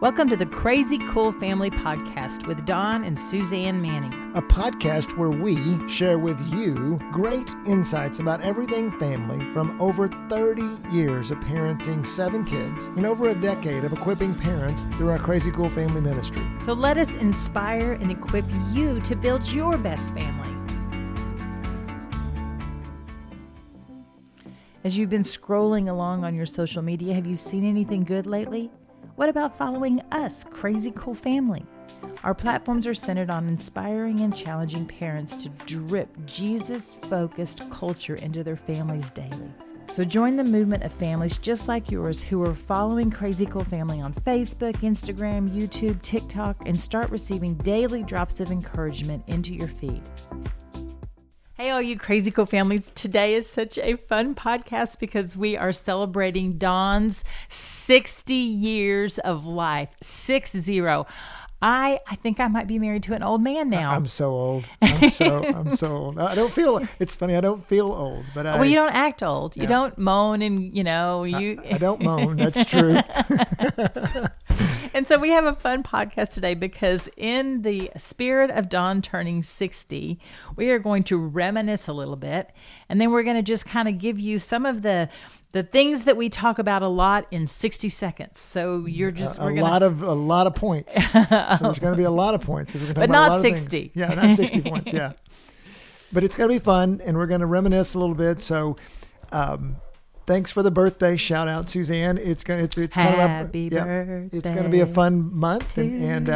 Welcome to the Crazy Cool Family Podcast with Don and Suzanne Manning. A podcast where we share with you great insights about everything family from over 30 years of parenting 7 kids and over a decade of equipping parents through our Crazy Cool Family ministry. So let us inspire and equip you to build your best family. As you've been scrolling along on your social media, have you seen anything good lately? What about following us, Crazy Cool Family? Our platforms are centered on inspiring and challenging parents to drip Jesus-focused culture into their families daily. So join the movement of families just like yours who are following Crazy Cool Family on Facebook, Instagram, YouTube, TikTok, and start receiving daily drops of encouragement into your feed. Hey, all you Crazy Cool Families. Today is such a fun podcast because we are celebrating Don's 60 years of life. 60. I think I might be married to an old man now. I'm so old. I'm so old. I don't feel, it's funny, I don't feel old, but well, you don't act old. Yeah. You don't moan and, I don't moan. That's true. And so we have a fun podcast today because in the spirit of Don turning 60, we are going to reminisce a little bit. And then we're going to just kind of give you some of the things that we talk about a lot in 60 seconds. So you're just a lot of points. So there's going to be a lot of points because we're going to talk about a lot of 60. Things. Yeah, not 60 points. Yeah, but it's going to be fun, and we're going to reminisce a little bit. So, thanks for the birthday shout out, Suzanne. It's kind of Happy birthday. It's going to be a fun month, and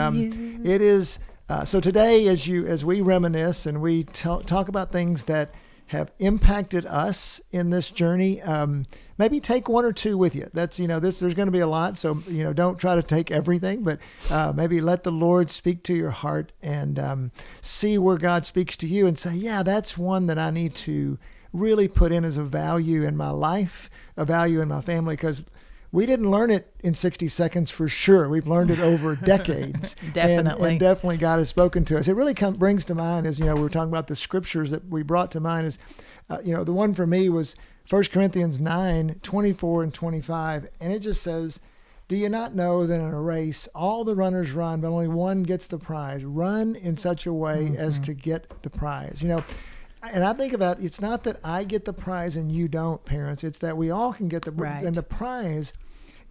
it is. So today, as we reminisce and we talk about things that have impacted us in this journey, maybe take one or two with you. That's, there's going to be a lot. So, don't try to take everything, but maybe let the Lord speak to your heart and see where God speaks to you and say, yeah, that's one that I need to really put in as a value in my life, a value in my family, because we didn't learn it in 60 seconds for sure. We've learned it over decades. Definitely. And definitely God has spoken to us. It really brings to mind, as we were talking about the scriptures that we brought to mind is, the one for me was 1 Corinthians 9:24 and 25. And it just says, do you not know that in a race, all the runners run, but only one gets the prize? Run in such a way as to get the prize. And I think about, it's not that I get the prize and you don't, parents. It's that we all can get the prize. Right. And the prize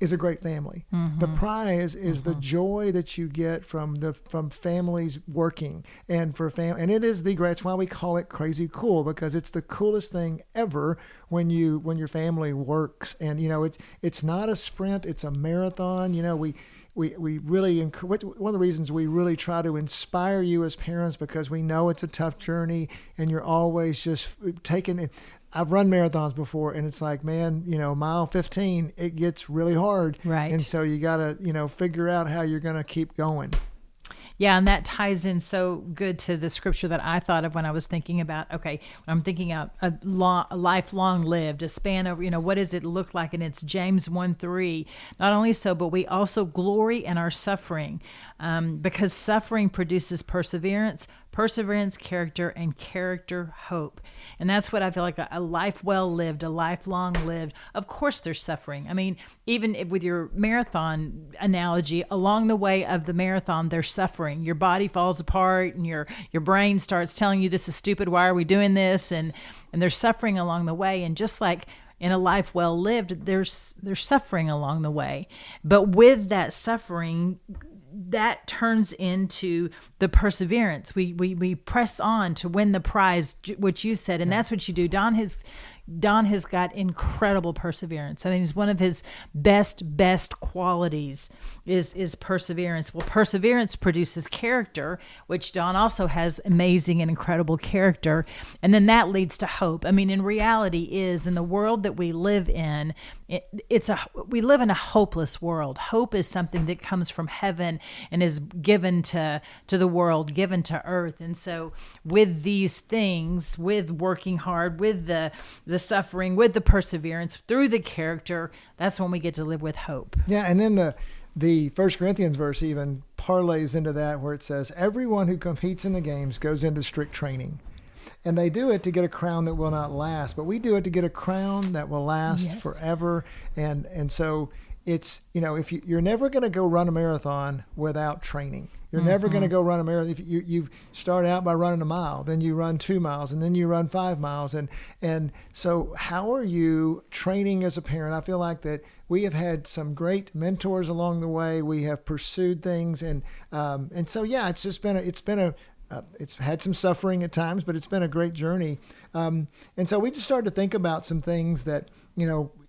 is a great family. Mm-hmm. The prize is the joy that you get from families working and and it is the great. That's why we call it Crazy Cool, because it's the coolest thing ever when your family works. And it's not a sprint, it's a marathon. We really, one of the reasons we really try to inspire you as parents, because we know it's a tough journey and you're always just taking it. I've run marathons before and it's like, man, mile 15, it gets really hard. Right. And so you got to, figure out how you're going to keep going. Yeah, and that ties in so good to the scripture that I thought of when I was thinking about, when I'm thinking of a lifelong lived, a span over, what does it look like? And it's James 1:3. Not only so, but we also glory in our suffering, because suffering produces perseverance, character, and character, hope. And that's what I feel like, a life well lived, a lifelong lived. Of course there's suffering. I mean, even with your marathon analogy, along the way of the marathon, there's suffering. Your body falls apart and your brain starts telling you this is stupid. Why are we doing this? And there's suffering along the way. And just like in a life well lived, there's suffering along the way. But with that suffering, that turns into the perseverance. We press on to win the prize, which you said, and that's what you do. Don has got incredible perseverance. I mean, it's one of his best qualities is perseverance. Well, perseverance produces character, which Don also has amazing and incredible character. And then that leads to hope. I mean, in reality is in the world that we live in, we live in a hopeless world. Hope is something that comes from heaven and is given to the world, given to earth. And so with these things, with working hard, with the suffering, with the perseverance, through the character, that's when we get to live with hope. Yeah, and then the 1 Corinthians verse even parlays into that, where it says, everyone who competes in the games goes into strict training. And they do it to get a crown that will not last, but we do it to get a crown that will last forever. And so it's, if you're never going to go run a marathon without training. You're never going to go run a marathon. If you start out by running a mile, then you run 2 miles, and then you run 5 miles. And so how are you training as a parent? I feel like that we have had some great mentors along the way. We have pursued things. And so, yeah, it's had some suffering at times, but it's been a great journey. And so we just started to think about some things that,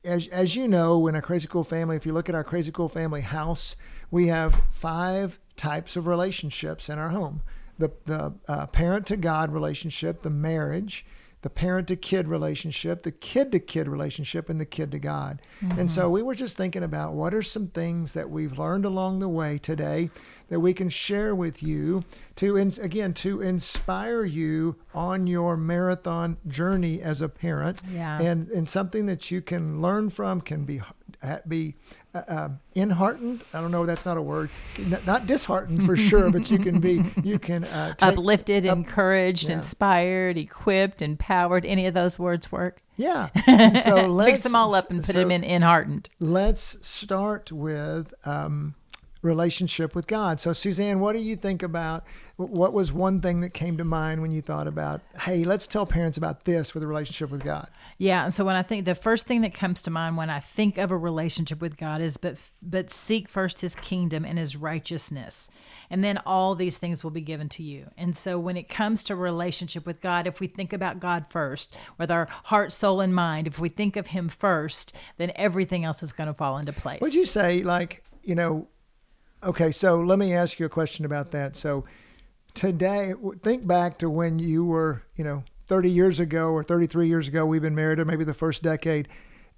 as you know, in a Crazy Cool Family, if you look at our Crazy Cool Family house, we have 5 types of relationships in our home. The parent to God relationship, the marriage, the parent to kid relationship, the kid to kid relationship, and the kid to God. And so we were just thinking about what are some things that we've learned along the way today that we can share with you to inspire you on your marathon journey as a parent. Yeah. And something that you can learn from, can be enheartened. I don't know, that's not a word. Not disheartened for sure, but you can uplifted, encouraged, inspired, equipped, empowered. Any of those words work? Yeah. And so let's mix them all up and put them in enheartened. Let's start with relationship with God. So Suzanne, what do you think about, what was one thing that came to mind when you thought about, hey, let's tell parents about this with a relationship with God? Yeah. And so when I think, the first thing that comes to mind when I think of a relationship with God is, but seek first his kingdom and his righteousness, and then all these things will be given to you. And so when it comes to relationship with God, if we think about God first with our heart, soul, and mind, if we think of him first, then everything else is going to fall into place. Would you say, okay, so let me ask you a question about that. So today, think back to when you were, 30 years ago or 33 years ago, we've been married, or maybe the first decade.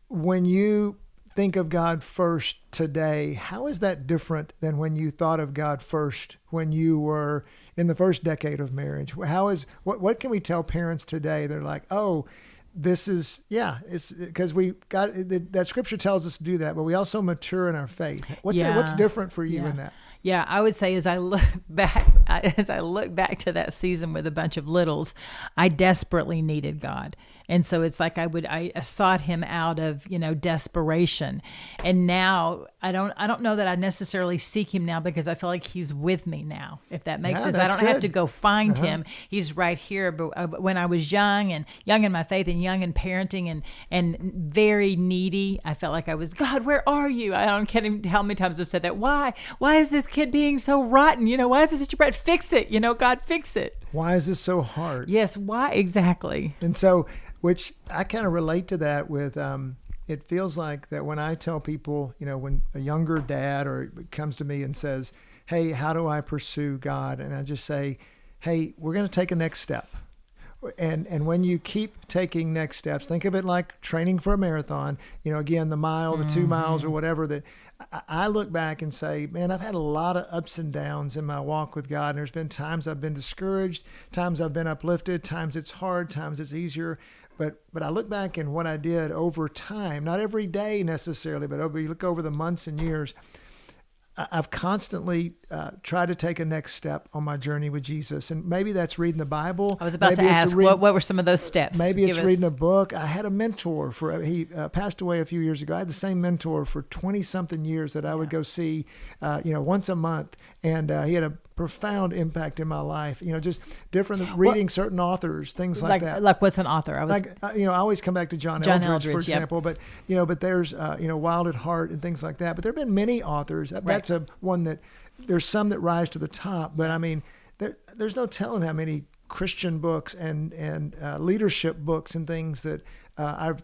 When you think of God first today, how is that different than when you thought of God first when you were in the first decade of marriage? What can we tell parents today? They're like, oh, this is, it's because we got that scripture tells us to do that, but we also mature in our faith. What's different for you in that? Yeah, I would say as I look back to that season with a bunch of littles, I desperately needed God. And so it's like I sought him out of, desperation. And now I don't know that I necessarily seek him now, because I feel like he's with me now, if that makes sense. I don't have to go find him. He's right here. But when I was young in my faith and young in parenting and very needy, I felt like I was, God, where are you? I don't care how many times I've said that. Why is this kid being so rotten? Why is this such a bad? Fix it. God, fix it. Why is this so hard? Yes. Why exactly? And so, which I kind of relate to that with, it feels like that when I tell people, when a younger dad or comes to me and says, hey, how do I pursue God? And I just say, hey, we're going to take a next step. And when you keep taking next steps, think of it like training for a marathon, again, the mile, the 2 miles or whatever, that I look back and say, man, I've had a lot of ups and downs in my walk with God. And there's been times I've been discouraged, times I've been uplifted, times it's hard, times it's easier. But I look back and what I did over time, not every day necessarily, but you look over the months and years, I've constantly tried to take a next step on my journey with Jesus. And maybe that's reading the Bible. I was about to ask, what were some of those steps? Maybe it's reading a book. I had a mentor he passed away a few years ago. I had the same mentor for 20-something years that I would go see, once a month. And he had a profound impact in my life. Just different, reading certain authors, things like that. Like what's an author? I always come back to John Eldredge, for example. Yep. But there's, Wild at Heart and things like that. But there have been many authors. That's one that there's some that rise to the top. But I mean, there's no telling how many Christian books and leadership books and things that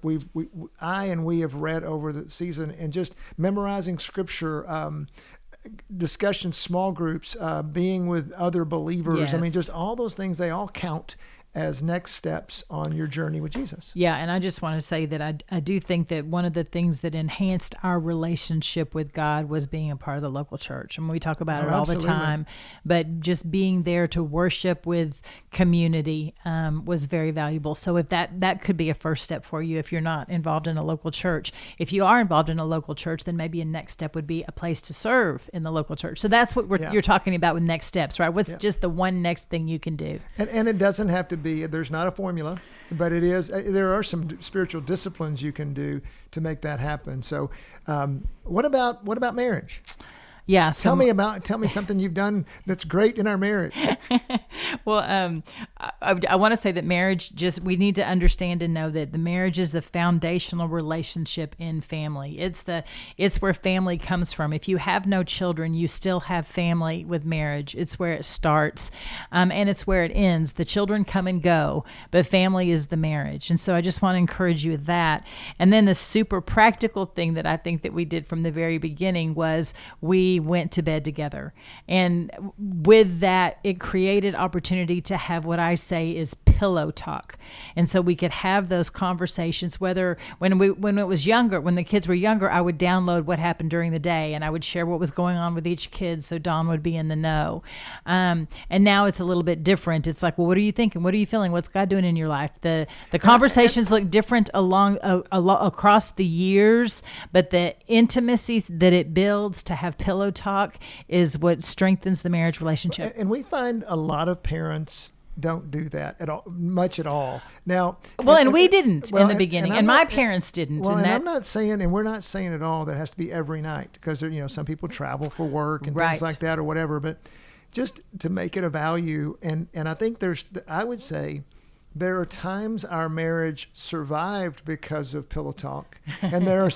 we have read over the season, and just memorizing scripture. Discussions, small groups, being with other believers. Yes. I mean, just all those things, they all count as next steps on your journey with Jesus. Yeah, and I just want to say that I do think that one of the things that enhanced our relationship with God was being a part of the local church. And we talk about it all the time, but just being there to worship with community was very valuable. So if that could be a first step for you if you're not involved in a local church. If you are involved in a local church, then maybe a next step would be a place to serve in the local church. So that's what you're talking about with next steps, right? What's just the one next thing you can do? And it doesn't have to be, there's not a formula, but it is, there are some spiritual disciplines you can do to make that happen. So what about marriage? Yeah. Tell me something you've done that's great in our marriage. Well, I want to say that marriage, we need to understand and know that the marriage is the foundational relationship in family. It's where family comes from. If you have no children, you still have family with marriage. It's where it starts, and it's where it ends. The children come and go, but family is the marriage. And so I just want to encourage you with that. And then the super practical thing that I think that we did from the very beginning was we went to bed together. And with that, it created opportunity to have what I say is pillow talk. And so we could have those conversations, when it was younger, when the kids were younger, I would download what happened during the day and I would share what was going on with each kid so Don would be in the know. And now it's a little bit different. It's like, well, what are you thinking? What are you feeling? What's God doing in your life? The conversations look different across the years, but the intimacy that it builds to have pillow talk is what strengthens the marriage relationship. And we find a lot of parents don't do that much at all. Now, we didn't in the beginning, and my parents didn't. Well, and I'm not saying, and we're not saying at all that it has to be every night, because some people travel for work and things like that or whatever. But just to make it a value, and I think I would say, there are times our marriage survived because of pillow talk, and there are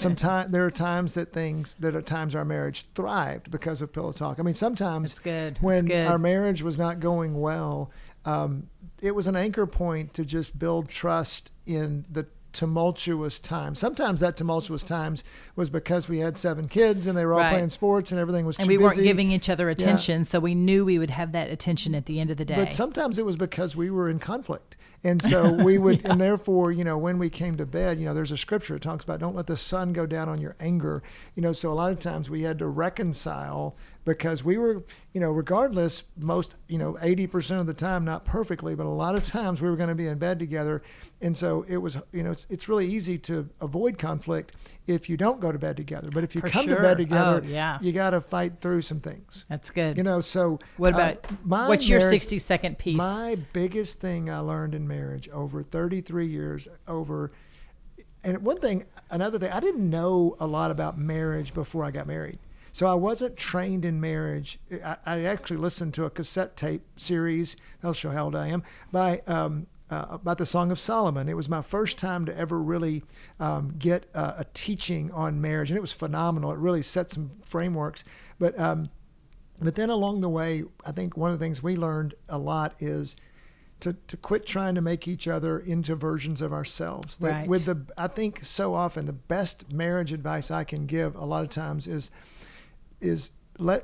times that our marriage thrived because of pillow talk. I mean, sometimes when our marriage was not going well, it was an anchor point to just build trust in the tumultuous times. Sometimes that tumultuous times was because we had 7 kids and they were all playing sports and everything was too busy. And we weren't giving each other attention, so we knew we would have that attention at the end of the day. But sometimes it was because we were in conflict. And so we would, and therefore, when we came to bed, there's a scripture that talks about don't let the sun go down on your anger. So a lot of times we had to reconcile because we were, regardless, most, 80% of the time, not perfectly, but a lot of times we were going to be in bed together. And so it was, it's really easy to avoid conflict if you don't go to bed together. But if you come to bed together, you got to fight through some things. That's good. So what about, what's your 60-second piece? My biggest thing I learned in marriage over 33 years and another thing, I didn't know a lot about marriage before I got married. So I wasn't trained in marriage. I actually listened to a cassette tape series, that'll show how old I am, about the Song of Solomon. It was my first time to ever really get a teaching on marriage, and it was phenomenal. It really set some frameworks. But then along the way, I think one of the things we learned a lot is to quit trying to make each other into versions of ourselves. That I think so often the best marriage advice I can give a lot of times is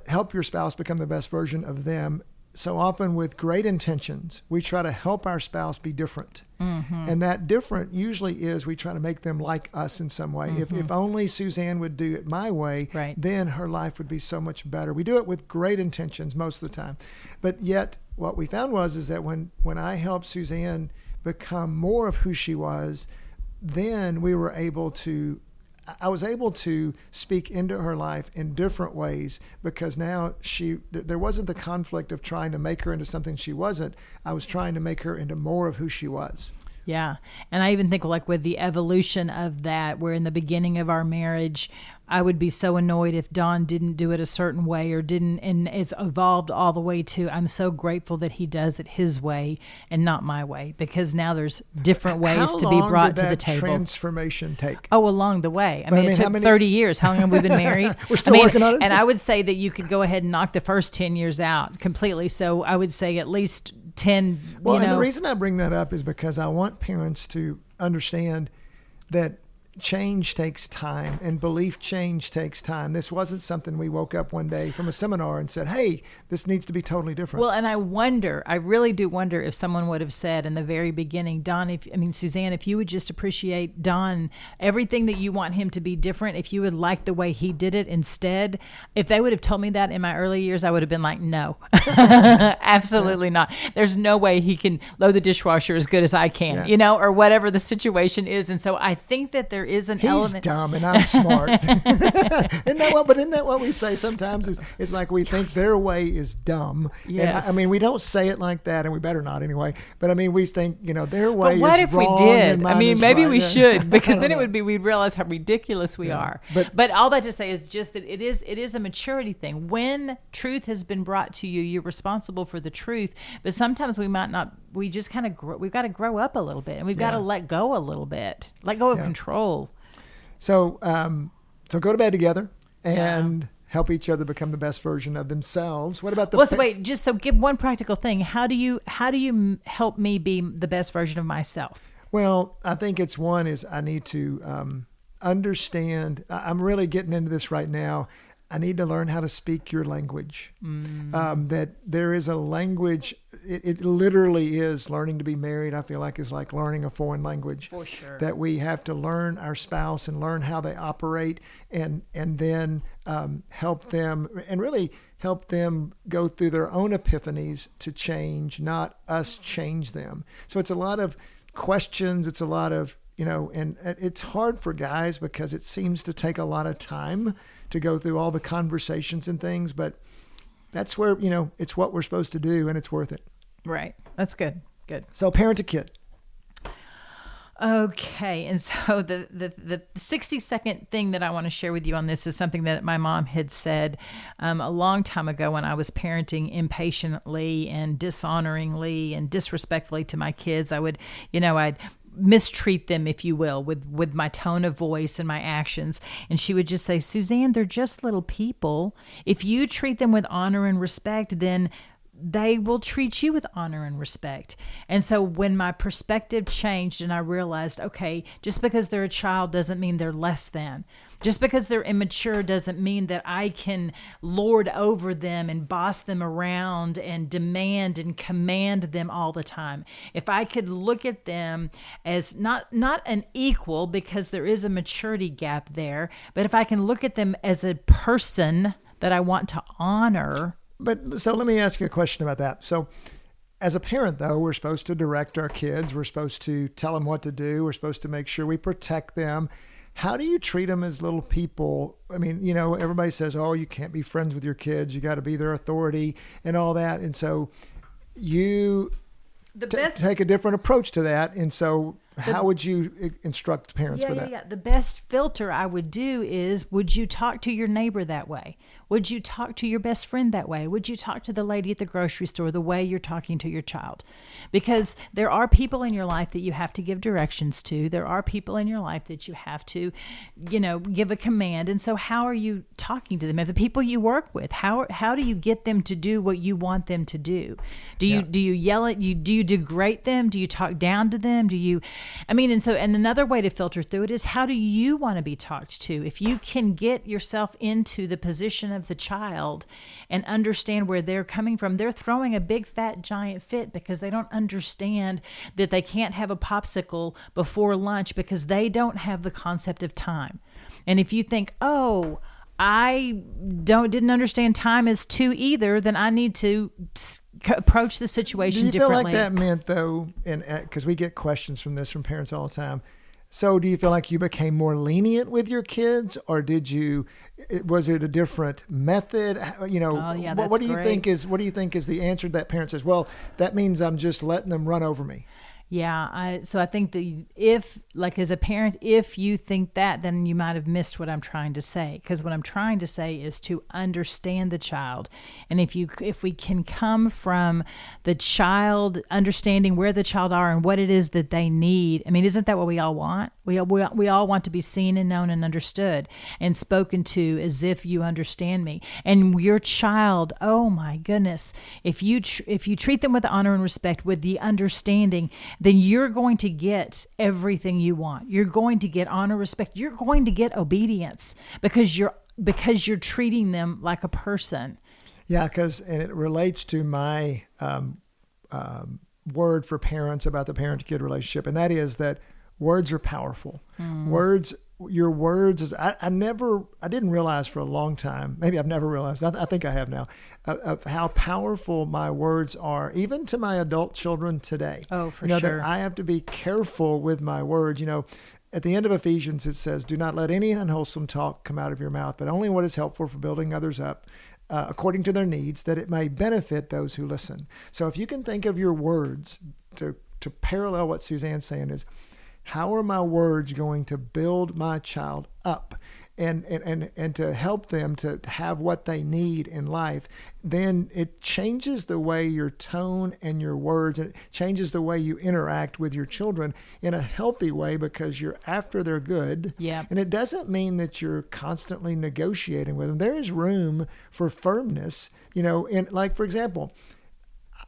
help your spouse become the best version of them. So often with great intentions, we try to help our spouse be different. Mm-hmm. And that different usually is we try to make them like us in some way. Mm-hmm. If only Suzanne would do it my way, then her life would be so much better. We do it with great intentions most of the time. But yet what we found is that when I helped Suzanne become more of who she was, then I was able to speak into her life in different ways, because now there wasn't the conflict of trying to make her into something she wasn't. I was trying to make her into more of who she was. Yeah. And I even think with the evolution of that, where in the beginning of our marriage, I would be so annoyed if Don didn't do it a certain way or didn't, and it's evolved all the way to I'm so grateful that he does it his way and not my way, because now there's different ways to be brought to the table. How long did that transformation take? Oh, along the way. I mean, it took 30 years. How long have we been married? We're still working on it. And I would say that you could go ahead and knock the first 10 years out completely. So I would say at least 10. Well, and the reason I bring that up is because I want parents to understand that change takes time, and belief change takes time. This wasn't something we woke up one day from a seminar and said, hey, this needs to be totally different. Well, and I really do wonder if someone would have said in the very beginning, Suzanne, if you would just appreciate Don, everything that you want him to be different, if you would like the way he did it instead, if they would have told me that in my early years, I would have been like, no, absolutely not. There's no way he can load the dishwasher as good as I can, or whatever the situation is. And so I think that there there is an He's element. dumb and I'm smart. Isn't that what we say sometimes? It's like we think their way is dumb. Yes. And I mean, we don't say it like that, and we better not anyway. But I mean, we think, their way But what is if wrong. we did? And mine I mean, is maybe right. we Yeah. should, because then it know. would be, we'd realize how ridiculous we are. But all that to say is just that it is a maturity thing. When truth has been brought to you, you're responsible for the truth. But sometimes we might not. We just kind of we've got to grow up a little bit, and we've got to let go a little bit, let go of control. So go to bed together and help each other become the best version of themselves. What about the? Well, so wait, just so give one practical thing. How do you help me be the best version of myself? Well, I think I need to understand. I'm really getting into this right now. I need to learn how to speak your language. That there is a language. It literally is learning to be married. I feel like is like learning a foreign language. For sure. That we have to learn our spouse and learn how they operate, and then help them and really help them go through their own epiphanies to change, not us change them. So it's a lot of questions. It's a lot of and it's hard for guys because it seems to take a lot of time to go through all the conversations and things, but that's where, it's what we're supposed to do, and it's worth it. Right. That's good. Good. So parent a kid. Okay. And so the 60-second thing that I want to share with you on this is something that my mom had said a long time ago when I was parenting impatiently and dishonoringly and disrespectfully to my kids. I'd mistreat them, if you will, with my tone of voice and my actions. And she would just say, Suzanne, they're just little people. If you treat them with honor and respect, then they will treat you with honor and respect. And so when my perspective changed and I realized, okay, just because they're a child doesn't mean they're less than. Just because they're immature doesn't mean that I can lord over them and boss them around and demand and command them all the time. If I could look at them as not an equal, because there is a maturity gap there, but if I can look at them as a person that I want to honor. But so let me ask you a question about that. So as a parent, though, we're supposed to direct our kids. We're supposed to tell them what to do. We're supposed to make sure we protect them. How do you treat them as little people? I mean, everybody says, oh, you can't be friends with your kids. You got to be their authority and all that. And so you take a different approach to that. And so how would you instruct parents with that? Yeah. The best filter I would do is, would you talk to your neighbor that way? Would you talk to your best friend that way? Would you talk to the lady at the grocery store the way you're talking to your child? Because there are people in your life that you have to give directions to. There are people in your life that you have to, give a command. And so how are you talking to them? If the people you work with, how do you get them to do what you want them to do? Do you yell at you? Do you degrade them? Do you talk down to them? And another way to filter through it is, how do you want to be talked to? If you can get yourself into the position of the child and understand where they're coming from, they're throwing a big fat giant fit because they don't understand that they can't have a popsicle before lunch because they don't have the concept of time. And if you think, oh, I didn't understand time as two either, then I need to approach the situation differently. Do you feel like that meant, though, and because we get questions from parents all the time, so do you feel like you became more lenient with your kids, or was it a different method? Oh, yeah, that's what do you great. think is the answer that parent says, well, that means I'm just letting them run over me? Yeah. So I think that as a parent, if you think that, then you might have missed what I'm trying to say. Because what I'm trying to say is to understand the child. And if we can come from the child understanding where the child are and what it is that they need. I mean, isn't that what we all want? We all want to be seen and known and understood and spoken to as if you understand me. And your child, oh my goodness, if you treat them with honor and respect, with the understanding, then you're going to get everything you want. You're going to get honor, respect. You're going to get obedience because you're treating them like a person. Yeah, and it relates to my word for parents about the parent-to-kid relationship, and that is that words are powerful. Your words I didn't realize for a long time. Maybe I've never realized. I think I have now of how powerful my words are, even to my adult children today. Oh, for sure. That I have to be careful with my words. at the end of Ephesians, it says, do not let any unwholesome talk come out of your mouth, but only what is helpful for building others up according to their needs, that it may benefit those who listen. So if you can think of your words to parallel what Suzanne's saying is, how are my words going to build my child up and to help them to have what they need in life? Then it changes the way your tone and your words, and it changes the way you interact with your children in a healthy way, because you're after their good. Yeah. And it doesn't mean that you're constantly negotiating with them. There is room for firmness, and like, for example,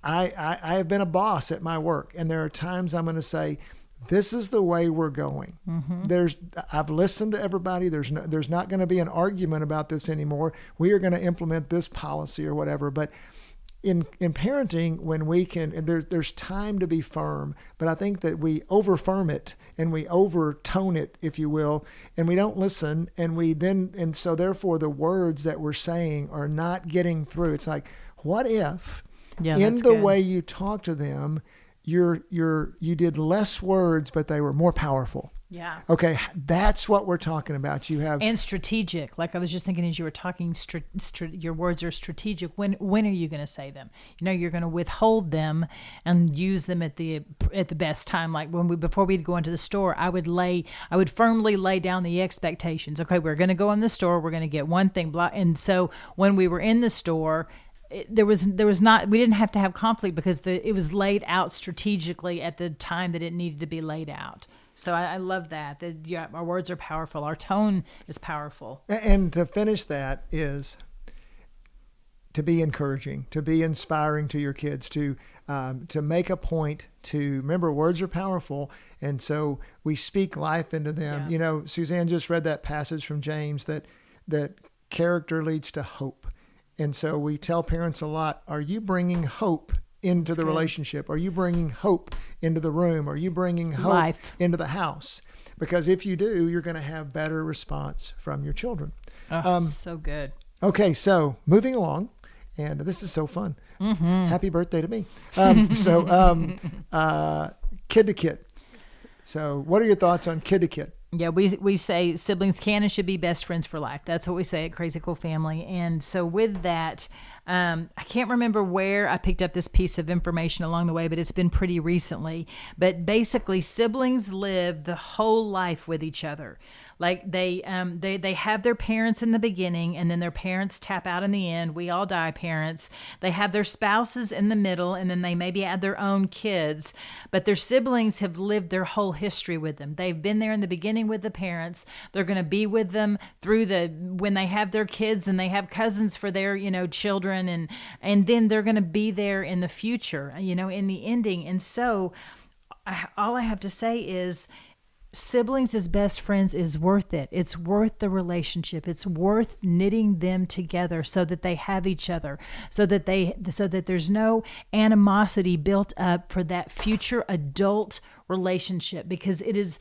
I have been a boss at my work, and there are times I'm going to say, this is the way we're going. I've listened to everybody. There's not going to be an argument about this anymore. We are going to implement this policy or whatever. But in parenting, when we can, and there's time to be firm, but I think that we over-firm it and we overtone it, if you will, and we don't listen, and so therefore the words that we're saying are not getting through. It's like, what if in the way you talk to them, you did less words, but they were more powerful? Yeah. Okay, that's what we're talking about. You have and strategic. Like I was just thinking as you were talking, your words are strategic. When are you going to say them? You're going to withhold them and use them at the best time. Like before we'd go into the store, I would firmly lay down the expectations. Okay, we're going to go in the store. We're going to get one thing. Blah. And so when we were in the store, we didn't have to have conflict because it was laid out strategically at the time that it needed to be laid out. So I love that our words are powerful. Our tone is powerful. And to finish that is to be encouraging, to be inspiring to your kids, to make a point to remember words are powerful. And so we speak life into them. Yeah. Suzanne just read that passage from James that character leads to hope. And so we tell parents a lot, are you bringing hope into the relationship? Are you bringing hope into the room? Are you bringing hope into the house? Because if you do, you're going to have better response from your children. So good. Okay, so moving along, and this is so fun. Happy birthday to me. Kid to kid. So what are your thoughts on kid to kid? Yeah, we say siblings can and should be best friends for life. That's what we say at Crazy Cool Family. And so with that, I can't remember where I picked up this piece of information along the way, but it's been pretty recently. But basically, siblings live the whole life with each other. Like they have their parents in the beginning, and then their parents tap out in the end. We all die parents. They have their spouses in the middle, and then they maybe add their own kids. But their siblings have lived their whole history with them. They've been there in the beginning with the parents. They're going to be with them through when they have their kids, and they have cousins for their children, and then they're going to be there in the future, in the ending. And so all I have to say is, siblings as best friends is worth it. It's worth the relationship. It's worth knitting them together so that they have each other, so that there's no animosity built up for that future adult relationship, because it is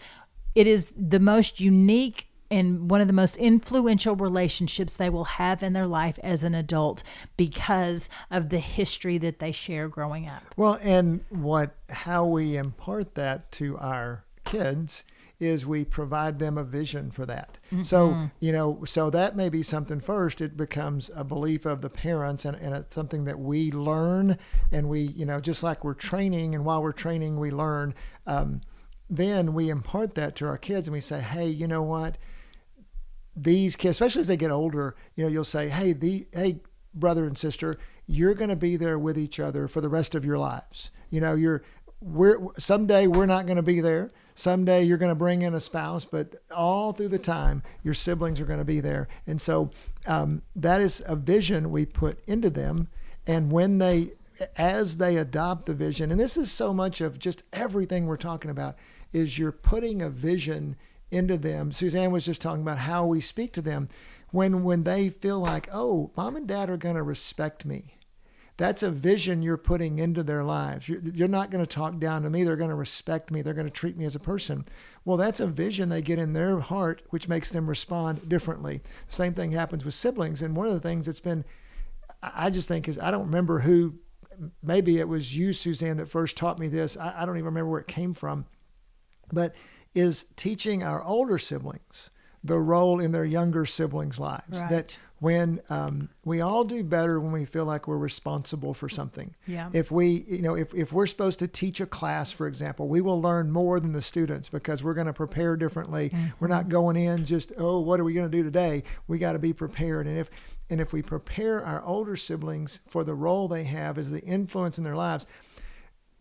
the most unique and one of the most influential relationships they will have in their life as an adult because of the history that they share growing up. Well, and how we impart that to our kids is we provide them a vision for that. So, so that may be something first. It becomes a belief of the parents, and it's something that we learn, and we, just like we're training, and while we're training, we learn. Then we impart that to our kids, and we say, hey, you know what? These kids, especially as they get older, you'll say, hey, brother and sister, you're going to be there with each other for the rest of your lives. Someday we're not going to be there. Someday you're going to bring in a spouse, but all through the time, your siblings are going to be there. And so that is a vision we put into them. And as they adopt the vision, and this is so much of just everything we're talking about, is you're putting a vision into them. Suzanne was just talking about how we speak to them when they feel like, oh, mom and dad are going to respect me. That's a vision you're putting into their lives. You're not going to talk down to me. They're going to respect me. They're going to treat me as a person. Well, that's a vision they get in their heart, which makes them respond differently. Same thing happens with siblings. And one of the things that's been, I just think is, I don't remember who, maybe it was you, Suzanne, that first taught me this. I don't even remember where it came from. But is teaching our older siblings the role in their younger siblings' lives. Right. That when we all do better when we feel like we're responsible for something. Yeah. If we, if we're supposed to teach a class, for example, we will learn more than the students because we're going to prepare differently. Mm-hmm. We're not going in just, oh, what are we going to do today? We got to be prepared. And if we prepare our older siblings for the role they have as the influence in their lives,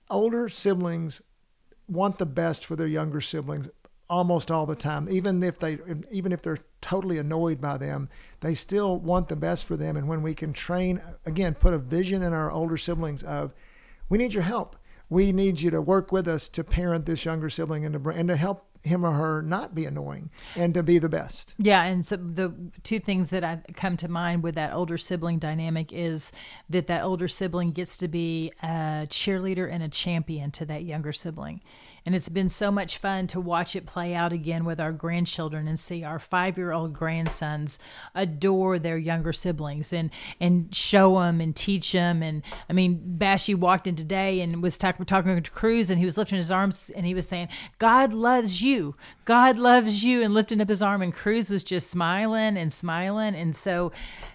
older siblings want the best for their younger siblings almost all the time. Even if they're totally annoyed by them, they still want the best for them. And when we can train, again, put a vision in our older siblings of, we need your help. We need you to work with us to parent this younger sibling and to help him or her not be annoying and to be the best. Yeah, and so the two things that I come to mind with that older sibling dynamic is that older sibling gets to be a cheerleader and a champion to that younger sibling. And it's been so much fun to watch it play out again with our grandchildren and see our 5-year-old grandsons adore their younger siblings and show them and teach them. And I mean, Bashy walked in today and was talking to Cruz, and he was lifting his arms and he was saying, "God loves you. God loves you," and lifting up his arm. And Cruz was just smiling and smiling. And so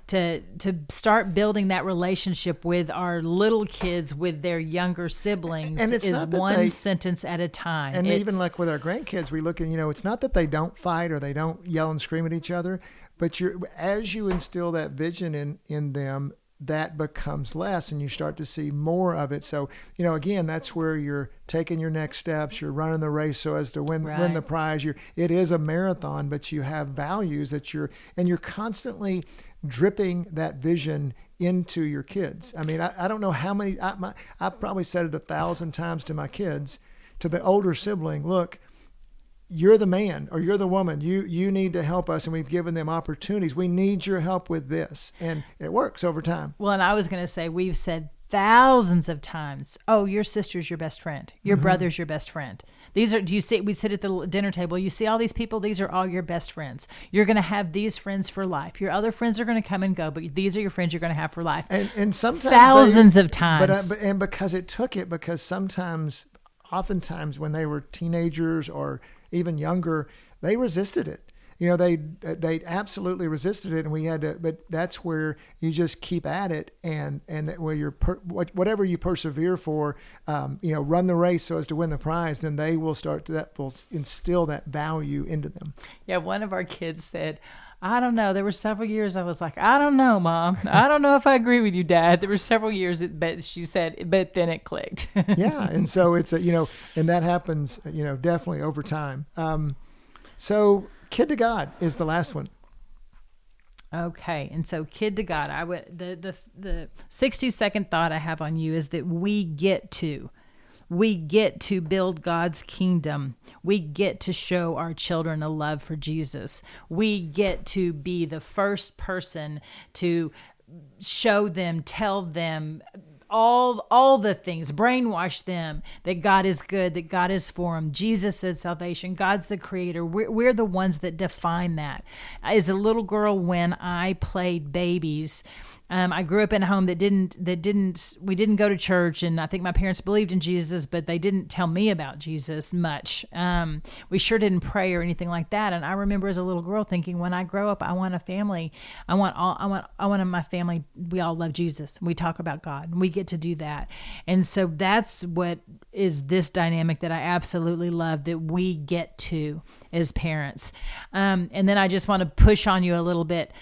to start building that relationship with our little kids with their younger siblings is one sentence at a time. And even like with our grandkids, we look at, it's not that they don't fight or they don't yell and scream at each other, but as you instill that vision in them, that becomes less and you start to see more of it. So, again, that's where you're taking your next steps. You're running the race so as to win the prize. It is a marathon, but you have values that you're constantly dripping that vision into your kids. I mean, I don't know how many, I've probably said it 1,000 times to my kids, to the older sibling, look, you're the man or you're the woman. You need to help us. And we've given them opportunities. We need your help with this. And it works over time. Well, and I was going to say, we've said thousands of times, oh, your sister's your best friend. Your brother's your best friend. Do you see, we sit at the dinner table, you see all these people, these are all your best friends. You're going to have these friends for life. Your other friends are going to come and go, but these are your friends you're going to have for life. And sometimes thousands of times. But because oftentimes when they were teenagers or even younger, they resisted it. They absolutely resisted it, and we had to. But that's where you just keep at it, and where whatever you persevere for, run the race so as to win the prize. Then they will will instill that value into them. Yeah, one of our kids said, "I don't know." There were several years I was like, "I don't know, Mom. I don't know if I agree with you, Dad." There were several years but she said, but then it clicked. Yeah, and so it's and that happens, definitely over time. So Kid to God is the last one. Okay, and so Kid to God, the 60-second thought I have on you is that we get to build God's kingdom. We get to show our children a love for Jesus. We get to be the first person to show them, tell them all the things, brainwash them that God is good, that God is for them. Jesus is salvation. God's the creator. We're the ones that define that. As a little girl, when I played babies, I grew up in a home we didn't go to church, and I think my parents believed in Jesus, but they didn't tell me about Jesus much. We sure didn't pray or anything like that. And I remember as a little girl thinking, when I grow up, I want a family. I want my family. We all love Jesus. We talk about God, and we get to do that. And so that's what is this dynamic that I absolutely love, that we get to as parents. And then I just want to push on you a little bit.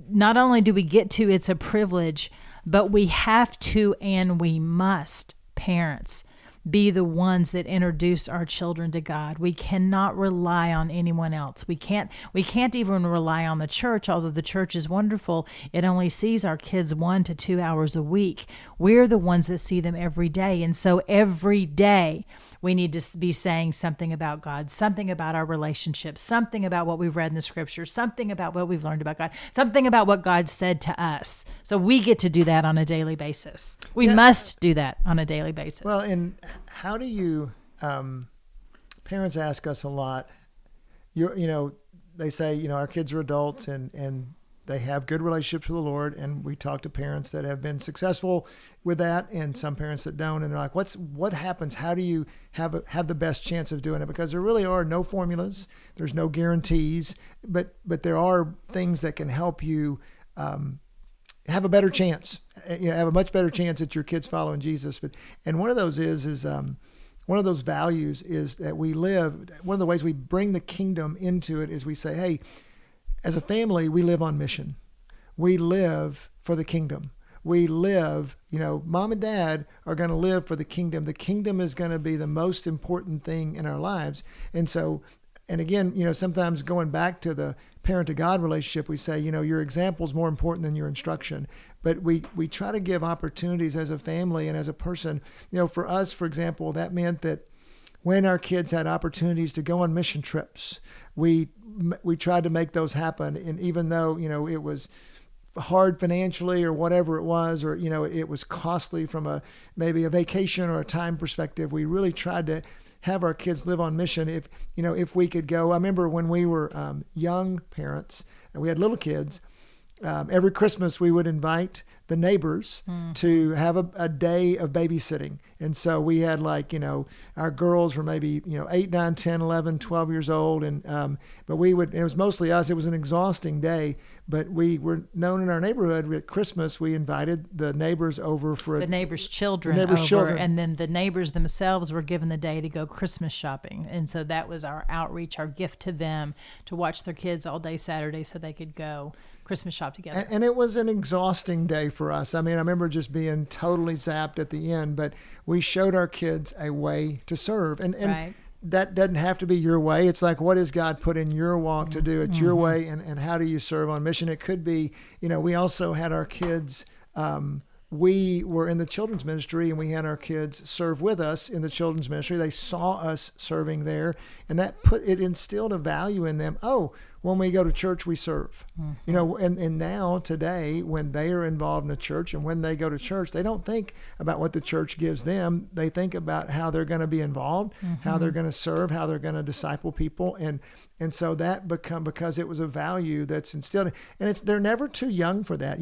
Not only do we get to, it's a privilege, but we have to and we must, parents, be the ones that introduce our children to God. We cannot rely on anyone else. We can't even rely on the church, although the church is wonderful. It only sees our kids 1 to 2 hours a week. We're the ones that see them every day. And so every day we need to be saying something about God, something about our relationship, something about what we've read in the scriptures, something about what we've learned about God, something about what God said to us. So we get to do that on a daily basis. We must do that on a daily basis. Well, and how do you, parents ask us a lot, they say, our kids are adults and they have good relationships with the Lord. And we talk to parents that have been successful with that, and some parents that don't. And they're like, what happens? How do you have the best chance of doing it? Because there really are no formulas. There's no guarantees, but there are things that can help you have a better chance. Have a much better chance at your kids following Jesus. And one of those is one of those values is that we live. One of the ways we bring the kingdom into it is we say, hey, as a family, we live on mission. We live for the kingdom. We live, mom and dad are going to live for the kingdom. The kingdom is going to be the most important thing in our lives. And so, and again, sometimes going back to the parent to God relationship, we say, your example is more important than your instruction. But we try to give opportunities as a family and as a person. For us, for example, that meant that when our kids had opportunities to go on mission trips, we tried to make those happen. And even though, it was hard financially or whatever it was, or, it was costly from maybe a vacation or a time perspective, we really tried to have our kids live on mission. If we could go. I remember when we were young parents and we had little kids, every Christmas we would invite the neighbors to have a day of babysitting. And so we had our girls were maybe, 8, 9, 10, 11, 12 years old. And, but it was mostly us. It was an exhausting day, but we were known in our neighborhood at Christmas. We invited the neighbors over for the neighbors' children over. And then the neighbors themselves were given the day to go Christmas shopping. And so that was our outreach, our gift to them, to watch their kids all day Saturday so they could go Christmas shop together. And it was an exhausting day for us. I mean, I remember just being totally zapped at the end, but we showed our kids a way to serve. And right. That doesn't have to be your way. It's like, what has God put in your walk to do it your way? And how do you serve on mission? It could be, we also had our kids, we were in the children's ministry and we had our kids serve with us in the children's ministry. They saw us serving there, and it instilled a value in them. Oh, when we go to church, we serve. And now today, when they are involved in a church and when they go to church, they don't think about what the church gives them. They think about how they're going to be involved, how they're going to serve, how they're going to disciple people. And so that because it was a value that's instilled, and they're never too young for that.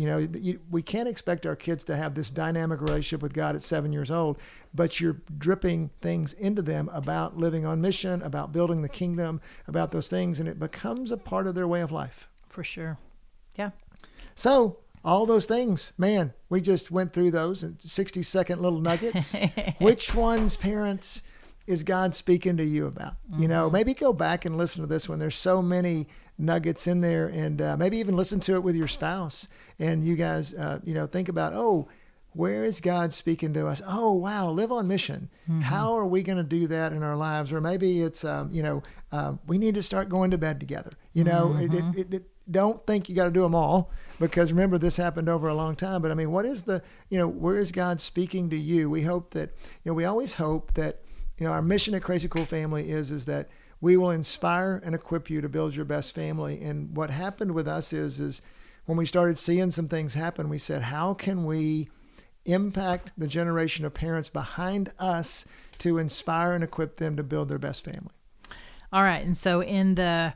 We can't expect our kids to have this dynamic relationship with God at 7 years old, but you're dripping things into them about living on mission, about building the kingdom, about those things, and it becomes a part of their way of life. For sure. Yeah. So all those things, man, we just went through those in 60-second little nuggets. Which ones, parents, is God speaking to you about? Maybe go back and listen to this one. There's so many nuggets in there, and maybe even listen to it with your spouse. And you guys, think about, where is God speaking to us? Oh, wow, live on mission. How are we going to do that in our lives? Or maybe it's, we need to start going to bed together. Don't think you got to do them all, because remember, this happened over a long time. But I mean, what is where is God speaking to you? We hope that, we always hope that, our mission at Crazy Cool Family is that we will inspire and equip you to build your best family. And what happened with us is when we started seeing some things happen, we said, how can we impact the generation of parents behind us to inspire and equip them to build their best family? All right. And so in the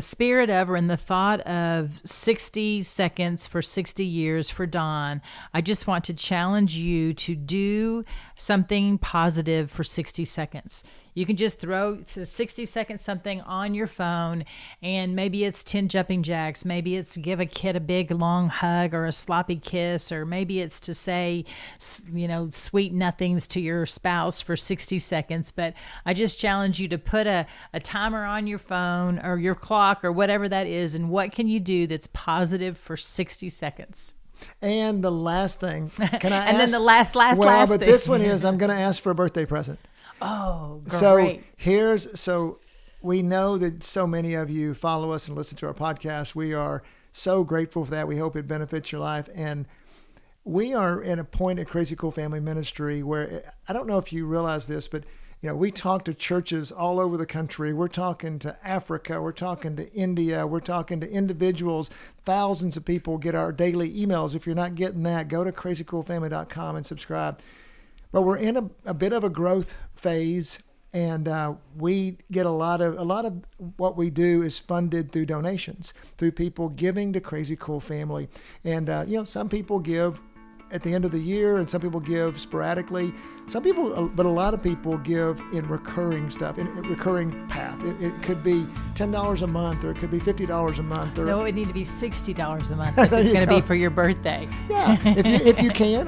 spirit of, or in the thought of 60 seconds for 60 years for Don, I just want to challenge you to do something positive for 60 seconds. You can just throw 60 seconds something on your phone, and maybe it's 10 jumping jacks. Maybe it's give a kid a big long hug or a sloppy kiss, or maybe it's to say, sweet nothings to your spouse for 60 seconds. But I just challenge you to put a timer on your phone or your clock or whatever that is, and what can you do that's positive for 60 seconds? And the last thing, can I and ask? then the last but thing. This one is, I'm going to ask for a birthday present. Oh, great. So we know that so many of you follow us and listen to our podcast. We are so grateful for that. We hope it benefits your life. And we are in a point at Crazy Cool Family Ministry where, I don't know if you realize this, but we talk to churches all over the country. We're talking to Africa. We're talking to India. We're talking to individuals. Thousands of people get our daily emails. If you're not getting that, go to crazycoolfamily.com and subscribe. But we're in a bit of a growth phase, And we get a lot of what we do is funded through donations, through people giving to Crazy Cool Family. And, some people give at the end of the year, and some people give sporadically. But a lot of people give in recurring stuff, in a recurring path. It could be $10 a month, or it could be $50 a month. Or, no, it would need to be $60 a month if it's going to be for your birthday. Yeah, if you can,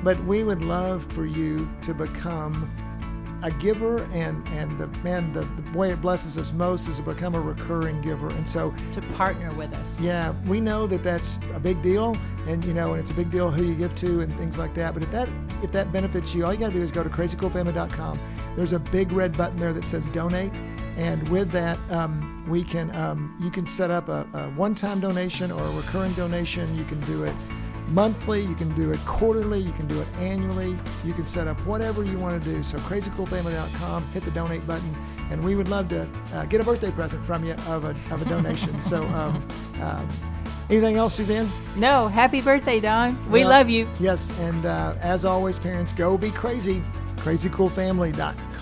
but we would love for you to become a giver, and the way it blesses us most is to become a recurring giver. And so to partner with us. Yeah, we know that that's a big deal, and and it's a big deal who you give to and things like that. But if that benefits you, all you got to do is go to crazycoolfamily.com. There's a big red button there that says donate, and with that you can set up a one-time donation or a recurring donation. You can do it monthly, you can do it quarterly, you can do it annually, you can set up whatever you want to do. So crazycoolfamily.com, hit the donate button, and we would love to get a birthday present from you of a donation. So anything else, Suzanne? No, happy birthday, Don. We love you. Yes, and as always, parents, go be crazy. crazycoolfamily.com.